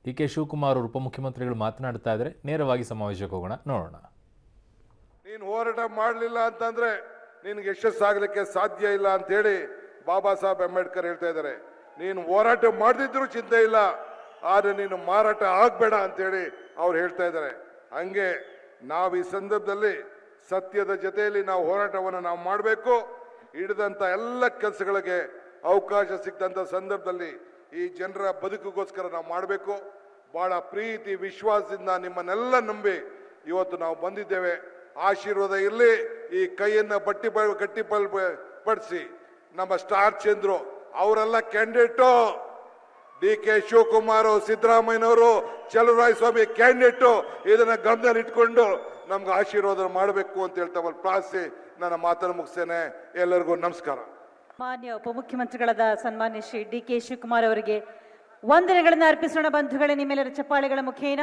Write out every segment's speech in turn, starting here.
ಡಿ.ಕೆ. ಶಿವಕುಮಾರ್ ಅವರು ಉಪಮುಖ್ಯಮಂತ್ರಿಗಳು ಮಾತನಾಡ್ತಾ ಇದ್ದಾರೆ. ನೇರವಾಗಿ ಸಮಾವೇಶಕ್ಕೆ ಹೋಗೋಣ, ನೋಡೋಣ. ನೀನು ಹೋರಾಟ ಮಾಡಲಿಲ್ಲ ಅಂತಂದ್ರೆ ನಿನಗೆ ಯಶಸ್ಸಾಗಲಿಕ್ಕೆ ಸಾಧ್ಯ ಇಲ್ಲ ಅಂತ ಹೇಳಿ ಬಾಬಾ ಸಾಹೇಬ್ ಅಂಬೇಡ್ಕರ್ ಹೇಳ್ತಾ ಇದ್ದಾರೆ. ನೀನು ಹೋರಾಟ ಮಾಡದಿದ್ರು ಚಿಂತೆ ಇಲ್ಲ, ಆದ್ರೆ ನೀನು ಮಾರಾಟ ಆಗ್ಬೇಡ ಅಂತೇಳಿ ಅವ್ರು ಹೇಳ್ತಾ ಇದ್ದಾರೆ. ಹಂಗೆ ನಾವು ಈ ಸಂದರ್ಭದಲ್ಲಿ ಸತ್ಯದ ಜೊತೆಯಲ್ಲಿ ನಾವು ಹೋರಾಟವನ್ನು ನಾವು ಮಾಡಬೇಕು. ಹಿಡಿದಂತ ಎಲ್ಲ ಕೆಲಸಗಳಿಗೆ ಅವಕಾಶ ಸಿಕ್ಕಂತ ಸಂದರ್ಭದಲ್ಲಿ ಈ ಜನರ ಬದುಕಿಗೋಸ್ಕರ ನಾವು ಮಾಡಬೇಕು. ಬಹಳ ಪ್ರೀತಿ ವಿಶ್ವಾಸದಿಂದ ನಿಮ್ಮನ್ನೆಲ್ಲ ನಂಬಿ ಇವತ್ತು ನಾವು ಬಂದಿದ್ದೇವೆ. ಆಶೀರ್ವಾದ ಇರಲಿ. ಈ ಕೈಯನ್ನ ಗಟ್ಟಿಪಡಿಸಿ ನಮ್ಮ ಸ್ಟಾರ್ ಚಂದ್ರು ಅವರೆಲ್ಲ ಕ್ಯಾಂಡಿಡೇಟು, ಡಿ.ಕೆ. ಶಿವಕುಮಾರ್, ಸಿದ್ದರಾಮಯ್ಯನವರು, ಚಲುವರಾಯಸ್ವಾಮಿ ಕ್ಯಾಂಡಿಡೇಟು. ಇದನ್ನ ಗಮನದಲ್ಲಿ ಇಟ್ಕೊಂಡು ನಮ್ಗೆ ಆಶೀರ್ವಾದ ಮಾಡಬೇಕು ಅಂತ ಹೇಳ್ತಾ ಪ್ರಾರ್ಥಿಸಿ ನನ್ನ ಮಾತನ್ನು ಮುಗಿಸ್ತೇನೆ. ಎಲ್ಲರಿಗೂ ನಮಸ್ಕಾರ. ಮಾನ್ಯ ಉಪಮುಖ್ಯಮಂತ್ರಿಗಳಾದ ಸನ್ಮಾನ್ಯ ಶ್ರೀ ಡಿ.ಕೆ. ಶಿವಕುಮಾರ್ ಅವರಿಗೆ ವಂದನೆಗಳನ್ನು ಅರ್ಪಿಸೋಣ. ಬಂಧುಗಳೇ, ನಿಮ್ಮೆಲ್ಲರ ಚಪ್ಪಾಳೆಗಳ ಮುಖೇನ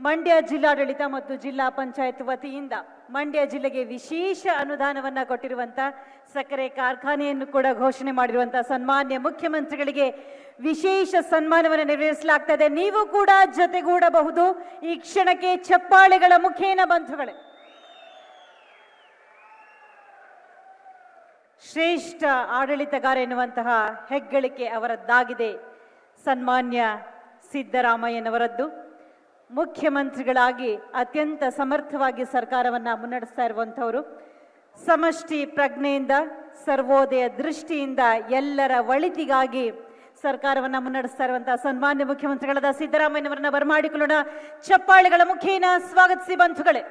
ಮಂಡ್ಯ ಜಿಲ್ಲಾಡಳಿತ ಮತ್ತು ಜಿಲ್ಲಾ ಪಂಚಾಯತ್ ವತಿಯಿಂದ ಮಂಡ್ಯ ಜಿಲ್ಲೆಗೆ ವಿಶೇಷ ಅನುದಾನವನ್ನ ಕೊಟ್ಟಿರುವಂತ ಸಕ್ಕರೆ ಕಾರ್ಖಾನೆಯನ್ನು ಕೂಡ ಘೋಷಣೆ ಮಾಡಿರುವಂತಹ ಸನ್ಮಾನ್ಯ ಮುಖ್ಯಮಂತ್ರಿಗಳಿಗೆ ವಿಶೇಷ ಸನ್ಮಾನವನ್ನು ನೆರವೇರಿಸಲಾಗ್ತಾ ಇದೆ. ನೀವು ಕೂಡ ಜೊತೆಗೂಡಬಹುದು ಈ ಕ್ಷಣಕ್ಕೆ ಚಪ್ಪಾಳೆಗಳ ಮುಖೇನ. ಬಂಧುಗಳೇ, ಶ್ರೇಷ್ಠ ಆಡಳಿತಗಾರ ಎನ್ನುವಂತಹ ಹೆಗ್ಗಳಿಕೆ ಅವರದ್ದಾಗಿದೆ. ಸನ್ಮಾನ್ಯ ಸಿದ್ದರಾಮಯ್ಯನವರದ್ದು. ಮುಖ್ಯಮಂತ್ರಿಗಳಾಗಿ ಅತ್ಯಂತ ಸಮರ್ಥವಾಗಿ ಸರ್ಕಾರವನ್ನ ಮುನ್ನಡೆಸ್ತಾ ಇರುವಂಥವರು. ಸಮಷ್ಟಿ ಪ್ರಜ್ಞೆಯಿಂದ, ಸರ್ವೋದಯ ದೃಷ್ಟಿಯಿಂದ, ಎಲ್ಲರ ಒಳಿತಿಗಾಗಿ ಸರ್ಕಾರವನ್ನ ಮುನ್ನಡೆಸ್ತಾ ಇರುವಂತಹ ಸನ್ಮಾನ್ಯ ಮುಖ್ಯಮಂತ್ರಿಗಳಾದ ಸಿದ್ದರಾಮಯ್ಯನವರನ್ನ ಬರಮಾಡಿಕೊಳ್ಳೋಣ. ಚಪ್ಪಾಳೆಗಳ ಮುಖೇನ ಸ್ವಾಗತಿಸಿ ಬಂಧುಗಳೇ.